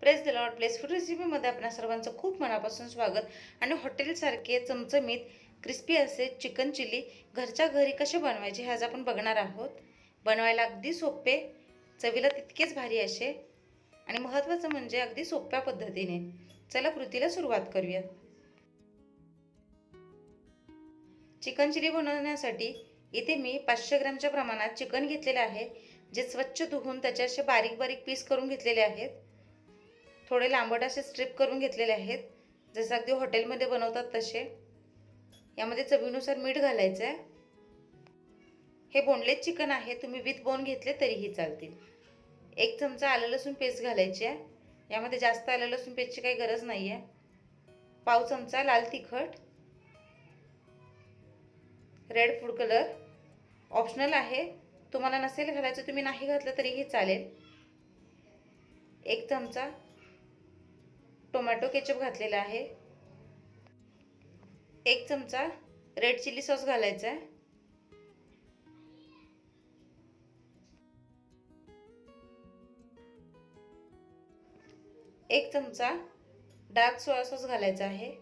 Press the lord place food रेसिपीमध्ये आपल्या सर्वांचं खूप मनापासून स्वागत. आणि हॉटेलसारखे चमचमीत क्रिस्पी असे चिकन चिली घरच्या घरी कसे बनवायचे हे आज आपण बघणार आहोत. बनवायला अगदी सोपे, चवीला तितकेच भारी असे आणि महत्त्वाचं म्हणजे अगदी सोप्या पद्धतीने. चला कृतीला सुरुवात करूयात. चिकन चिली बनवण्यासाठी इथे मी 500 ग्रॅमच्या प्रमाणात चिकन घेतलेले आहे, जे स्वच्छ धुवून त्याचे असे बारीक बारीक पीस करून घेतलेले आहेत. थोडे लांबट असे स्ट्रिप करून घेतलेले आहेत, जसं अगदी हॉटेलमध्ये बनवतात तसे. यामध्ये चवीनुसार मीठ घालायचं आहे. हे बोनलेस चिकन आहे, तुम्ही विथ बोन घेतले तरीही चालतील. 1 चमचा आलं लसूण पेस्ट घालायची आहे. यामध्ये जास्त आलं लसूण पेस्टची काही गरज नाही आहे. पाव चमचा लाल तिखट, रेड फूड कलर ऑप्शनल आहे, तुम्हाला नसेल घालायचं तुम्ही नाही घातलं तरीही चालेल. 1 चमचा टोमॅटो केचप घातलेला आहे. 1 चमचा रेड चिली सॉस घालायचा आहे. 1 चमचा डार्क सोया सॉस घालायचा आहे.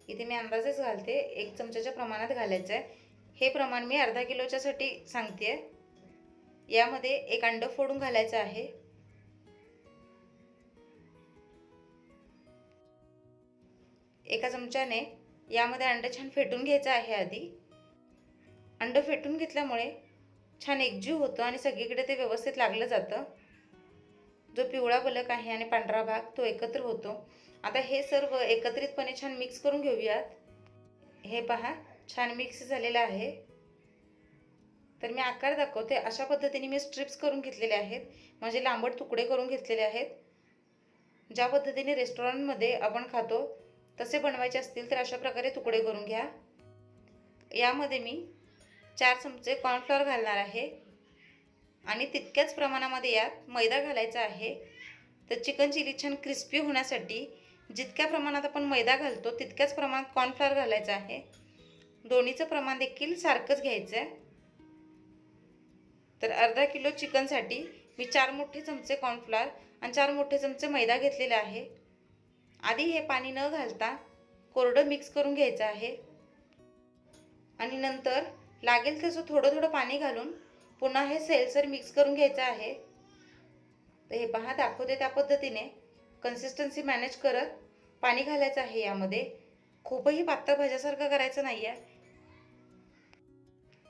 इथे मी अंदाजेच घालते, 1 चमच्याच्या प्रमाणात घालायचं आहे. हे प्रमाण मी अर्धा किलोच्यासाठी सांगते. यामध्ये 1 अंडं फोडून घालायचं आहे. एका चमच्याने यामध्ये अंडं छान फेटून घ्यायचं आहे. आधी अंडं फेटून घेतल्यामुळे छान एकजीव होतं आणि सगळीकडे ते व्यवस्थित लागलं जातं. जो पिवळा बलक आहे आणि पांढरा भाग तो एकत्र होतो. आता हे सर्व एकत्रितपणे छान मिक्स करून घेऊयात. हे पहा, छान मिक्स झालेलं आहे. तर मी आकार दाखवते. अशा पद्धतीने मी स्ट्रिप्स करून घेतलेले आहेत, म्हणजे लांबट तुकडे करून घेतलेले आहेत. ज्या पद्धतीने रेस्टॉरंटमध्ये आपण खातो तसे बनवायचे असतील तर अशा प्रकारे तुकडे करून घ्या. यामध्ये मी 4 चमचे कॉर्नफ्लॉवर घालणार आहे आणि तितक्याच प्रमाणामध्ये यात मैदा घालायचा आहे. तर चिकन चिली छान क्रिस्पी होण्यासाठी जितक्या प्रमाणात आपण मैदा घालतो तितक्याच प्रमाणात कॉर्नफ्लॉवर घालायचं आहे. दोन्हीचं प्रमाण देखील सारखंच घ्यायचं आहे. तर अर्धा किलो चिकनसाठी मी 4 मोठे चमचे कॉर्नफ्लॉवर आणि 4 मोठे चमचे मैदा घेतलेला आहे. आधी हे पाणी न घालता कोरडं मिक्स करून घ्यायचं आहे आणि नंतर लागेल तसं थोडं थोडं पाणी घालून पुन्हा हे सैलसर मिक्स करून घ्यायचं आहे. तर हे पहा, दाखवते त्या पद्धतीने कन्सिस्टन्सी मॅनेज करत पाणी घालायचं आहे. यामध्ये खूपही पातळ भाज्यासारखं करायचं नाही आहे.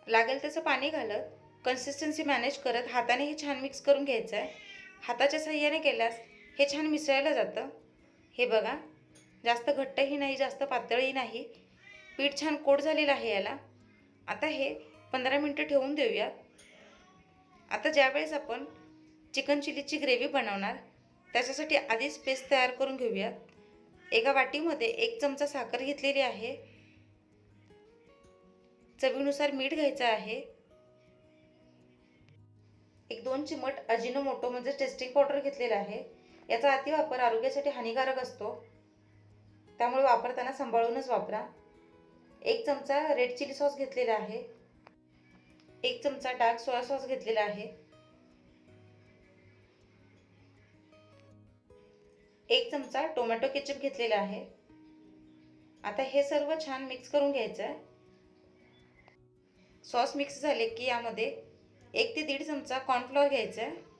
लागेल तसं पाणी घालत कन्सिस्टन्सी मॅनेज करत हाताने हे छान मिक्स करून घ्यायचं आहे. हाताच्या साहाय्याने केल्यास हे छान मिसळलं जातं. हे बघा, जास्त घट्टही नाही जास्त पातळही नाही, पीठ छान कोट झालेलं आहे याला. आता हे 15 मिनिटं ठेवून देऊयात. आता ज्यावेळेस आपण चिकन चिलीची ग्रेव्ही बनवणार त्याच्यासाठी आधीच पेस्ट तयार करून घेऊयात. एका वाटीमध्ये 1 चमचा साखर घेतलेली आहे. चवीनुसार मीठ घ्यायचं आहे. 1-2 चिमट अजिनोमोटो म्हणजे टेस्टिंग पावडर घेतलेला आहे. याचा अतिवापर आरोग्यासाठी हानिकारक असतो, त्यामुळे वापरताना सांभाळूनच वापरा. 1 चमचा रेड चिली सॉस घेतलेला आहे. 1 चमचा डार्क सोया सॉस घेतलेला आहे. 1 चमचा टोमॅटो केचप घेतलेला आहे. आता हे सर्व छान मिक्स करून घ्यायचं आहे. सॉस मिक्स झाले की यामध्ये 1 ते 1.5 चमचा कॉर्नफ्लॉवर घ्यायचा आहे.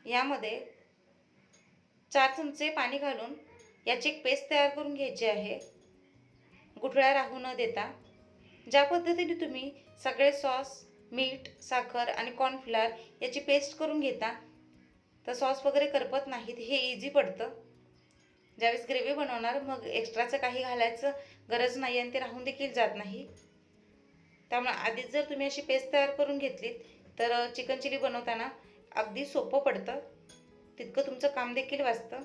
यामध्ये 4 चमचे पाणी घालून याची एक पेस्ट तयार करून घ्यायची आहे, गुठळ्या राहू न देता. ज्या पद्धतीने तुम्ही सगळे सॉस, मीठ, साखर आणि कॉर्नफ्लॉवर याची पेस्ट करून घेता तर सॉस वगैरे करपत नाहीत. हे इझी पडतं. ज्यावेळेस ग्रेव्ही बनवणार मग एक्स्ट्राचं काही घालायचं गरज नाही आणि ते राहून देखील जात नाही. त्यामुळे आधीच जर तुम्ही अशी पेस्ट तयार करून घेतलीत तर चिकन चिली बनवताना अगदी सोपं पडतं, तितकं तुमचं काम देखील वाचतं.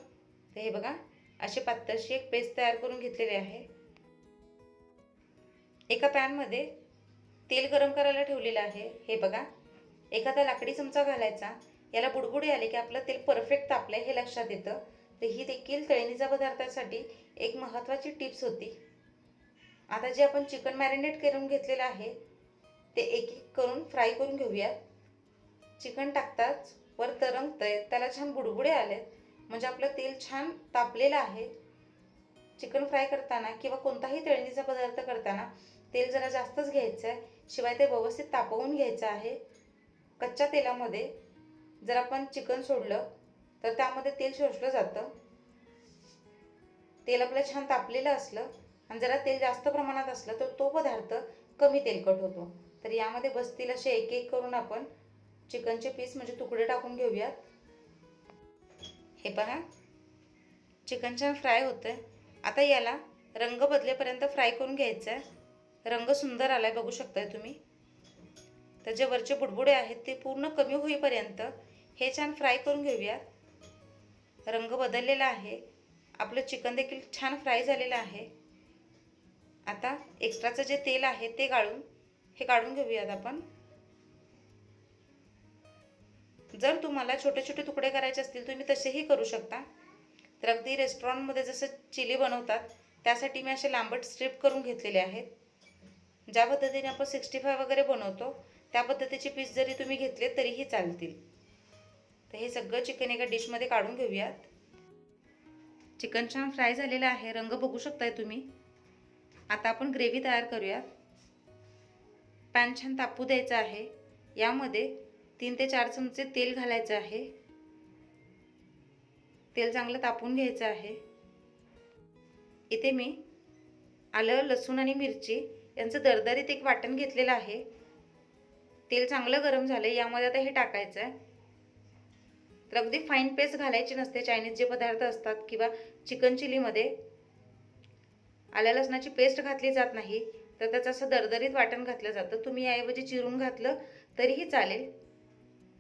तर हे बघा, अशी पातळशी एक पेस्ट तयार करून घेतलेली आहे. एका पॅनमध्ये तेल गरम करायला ठेवलेलं आहे. हे बघा, एखादा लाकडी चमचा घालायचा. याला बुडबुडे आले की आपलं तेल परफेक्ट तापलं हे लक्षात येतं. तर ही देखील तळणीच्या पदार्थासाठी एक महत्त्वाची टिप्स होती. आता जे आपण चिकन मॅरिनेट करून घेतलेलं आहे ते एक एक करून फ्राय करून घेऊयात. चिकन टाकताच वर तरंगतंय, त्याला छान बुडबुडे आलेत, म्हणजे आपलं तेल छान तापलेलं आहे. चिकन फ्राय करताना किंवा कोणताही तळणीचा पदार्थ करताना तेल जरा जास्तच घ्यायचं आहे, शिवाय ते व्यवस्थित तापवून घ्यायचं आहे. कच्च्या तेलामध्ये जर आपण चिकन सोडलं तर त्यामध्ये तेल शोषलं जातं. तेल आपलं छान तापलेलं असलं आणि जरा तेल जास्त प्रमाणात असलं तर तो पदार्थ कमी तेलकट होतो. तर यामध्ये बसतील असे एक एक करून आपण चिकनचे पीस म्हणजे तुकडे टाकून घेऊयात. हे पहा, चिकन छान फ्राय होतंय. आता याला रंग बदलेपर्यंत फ्राय करून घ्यायचा आहे. रंग सुंदर आलाय, बघू शकताय तुम्ही. त्याचे वरचे बुडबुडे आहेत ते पूर्ण कमी होईपर्यंत हे छान फ्राय करून घेऊयात. रंग बदललेला आहे, आपलं चिकन देखील छान फ्राय झालेलं आहे. आता एक्स्ट्राचं जे तेल आहे ते काढून घेऊयात आपण. जर तुम्हाला छोटे छोटे तुकडे करायचे असतील तुम्ही तसेही करू शकता. तर अगदी रेस्टॉरंटमध्ये जसं चिली बनवतात त्यासाठी मी असे लांबट स्ट्रिप करून घेतलेले आहेत. ज्या पद्धतीने आपण 65 वगैरे बनवतो त्या पद्धतीचे पीस जरी तुम्ही घेतले तरीही चालतील. तर हे सगळं चिकन एका डिशमध्ये काढून घेऊयात. चिकन छान फ्राय झालेलं आहे, रंग बघू शकताय तुम्ही. आता आपण ग्रेव्ही तयार करूयात. पॅन छान तापू द्यायचं आहे. यामध्ये 3 ते 4 चमचे तेल घालायचं आहे. तेल चांगलं तापून घ्यायचं आहे. इथे मी आलं, लसूण आणि मिरची यांचं दरदरीत एक वाटण घेतलेलं आहे. तेल चांगलं गरम झालं, यामध्ये आता हे टाकायचं आहे. तर अगदी फाईन पेस्ट घालायची नसते. चायनीज जे पदार्थ असतात किंवा चिकन चिलीमध्ये आल्या लसणाची पेस्ट घातली जात नाही, तर त्याचं असं दरदरीत वाटण घातलं जातं. तुम्ही याऐवजी चिरून घातलं तरीही चालेल.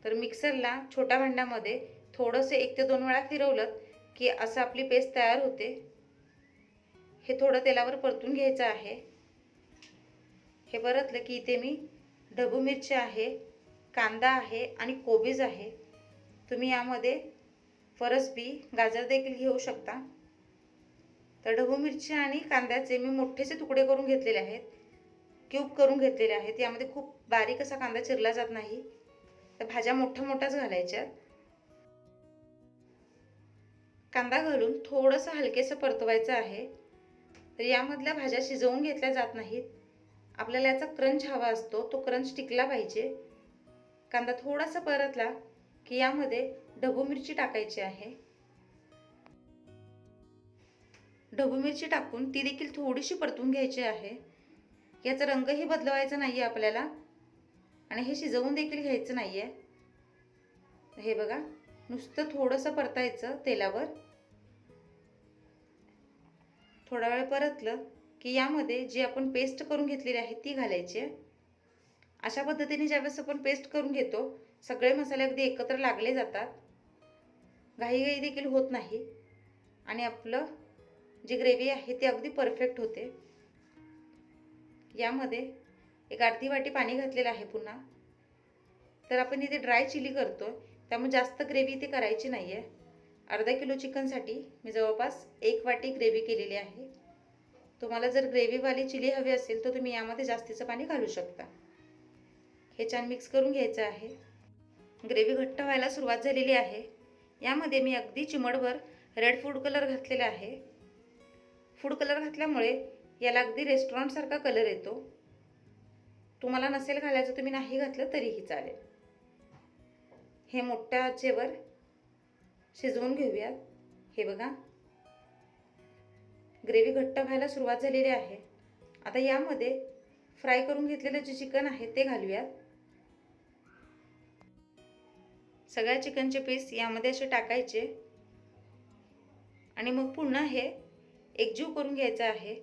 तर मिक्सरला छोट्या भांड्यामध्ये थोडंसं 1 ते 2 वेळा फिरवलं की असं आपली पेस्ट तयार होते. हे थोडं तेलावर परतून घ्यायचं आहे. हे परतलं की इथे मी ढबू मिरची आहे, कांदा आहे आणि कोबीज आहे. तुम्ही यामध्ये फरसबी, गाजर देखील घेऊ शकता. तर ढबू मिरची आणि कांद्याचे मी मोठेसे तुकडे करून घेतलेले आहेत, क्यूब करून घेतलेले आहेत. यामध्ये खूप बारीक असा कांदा चिरला जात नाही, तर भाज्या मोठ्याच घालायच्या. कांदा घालून थोडंसं हलकेसं परतवायचं आहे. तर यामधल्या भाज्या शिजवून घेतल्या जात नाहीत. आपल्याला याचा क्रंच हवा असतो, तो क्रंच टिकला पाहिजे. कांदा थोडासा परतला की यामध्ये ढबू मिरची टाकायची आहे. ढबू मिरची टाकून ती देखील थोडीशी परतून घ्यायची आहे. याचा रंगही बदलवायचा नाही आहे आपल्याला आणि हे शिजवून देखील घ्यायचं नाही आहे. हे बघा, नुसतं थोडंसं परतायचं तेलावर. थोडा वेळ परतलं की यामध्ये जी आपण पेस्ट करून घेतलेली आहे ती घालायची आहे. अशा पद्धतीने ज्यावेळेस आपण पेस्ट करून घेतो सगळे मसाले अगदी एकत्र लागले जातात, घाईघाई देखील होत नाही आणि आपलं जी ग्रेव्ही आहे ती अगदी परफेक्ट होते. यामध्ये एक अर्धी वाटी पाणी घातलेलं आहे पुन्हा. तर आपण इथे ड्राय चिली करतो त्यामुळे जास्त ग्रेव्ही इथे करायची नाही आहे. अर्धा किलो चिकनसाठी मी जवळपास 1 वाटी ग्रेव्ही केलेली आहे. तुम्हाला जर ग्रेव्हीवाली चिली हवी असेल तर तुम्ही यामध्ये जास्तीचं पाणी घालू शकता. हे छान मिक्स करून घ्यायचं आहे. ग्रेव्ही घट्ट व्हायला सुरुवात झालेली आहे. यामध्ये मी अगदी चिमटभर रेड फूड कलर घातलेला आहे. फूड कलर घातल्यामुळे याला अगदी रेस्टॉरंटसारखा कलर येतो. तुम्हाला नसेल घालायचं तुम्ही नाही घातलं तरीही चालेल. हे मोठ्या आचेवर शिजवून घेऊयात. हे बघा, ग्रेव्ही घट्ट व्हायला सुरुवात झालेली आहे. आता यामध्ये फ्राय करून घेतलेलं जे चिकन आहे ते घालूयात. सगळ्या चिकनचे पीस यामध्ये असे टाकायचे आणि मग पुन्हा हे एकजीव करून घ्यायचं आहे.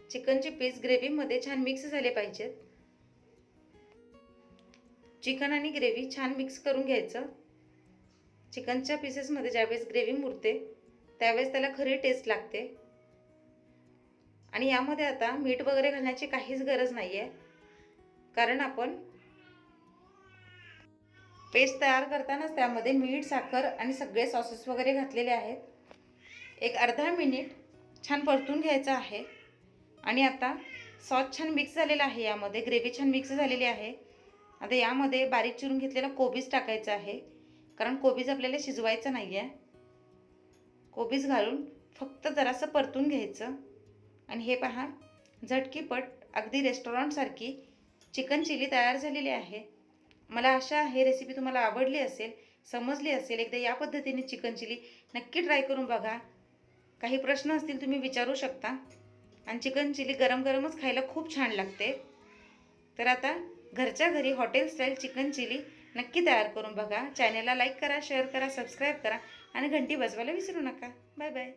चिकनचे पीस ग्रेव्हीमध्ये छान मिक्स झाले पाहिजेत. चिकन आणि ग्रेव्ही छान मिक्स करून घ्यायचं. चिकनच्या पीसेसमध्ये ज्यावेळेस ग्रेव्ही मुरते त्यावेळेस त्याला खरी टेस्ट लागते. आणि यामध्ये आता मीठ वगैरे घालण्याची काहीच गरज नाही आहे, कारण आपण पेस्ट तयार करतानाच त्यामध्ये मीठ, साखर आणि सगळे सॉसेस वगैरे घातलेले आहेत. एक अर्धा मिनिट छान परतून घ्यायचं आहे आणि आता सॉस छान मिक्स झालेला आहे, यामध्ये ग्रेव्ही छान मिक्स झालेली आहे. आता यामध्ये बारीक चिरून घेतलेला कोबीज टाकायचा आहे, कारण कोबीज आपल्याला शिजवायचं नाही आहे. कोबीज घालून फक्त जरासं परतून घ्यायचं. आणि हे पहा, झटकीपट अगदी रेस्टॉरंटसारखी चिकन चिली तयार झालेली आहे. मला आशा आहे रेसिपी तुम्हाला आवडली असेल, समजली असेल. एकदा या पद्धतीने चिकन चिली नक्की ट्राय करून बघा. काही प्रश्न असतील तुम्ही विचारू शकता. आणि चिकन चिली गरम गरमच खायला खूप छान लागते. तर आता घरच्या घरी हॉटेल स्टाईल चिकन चिली नक्की तयार करून बघा. चॅनलला लाईक करा, शेअर करा, सबस्क्राईब करा आणि घंटी वाजवायला विसरू नका. Bye bye.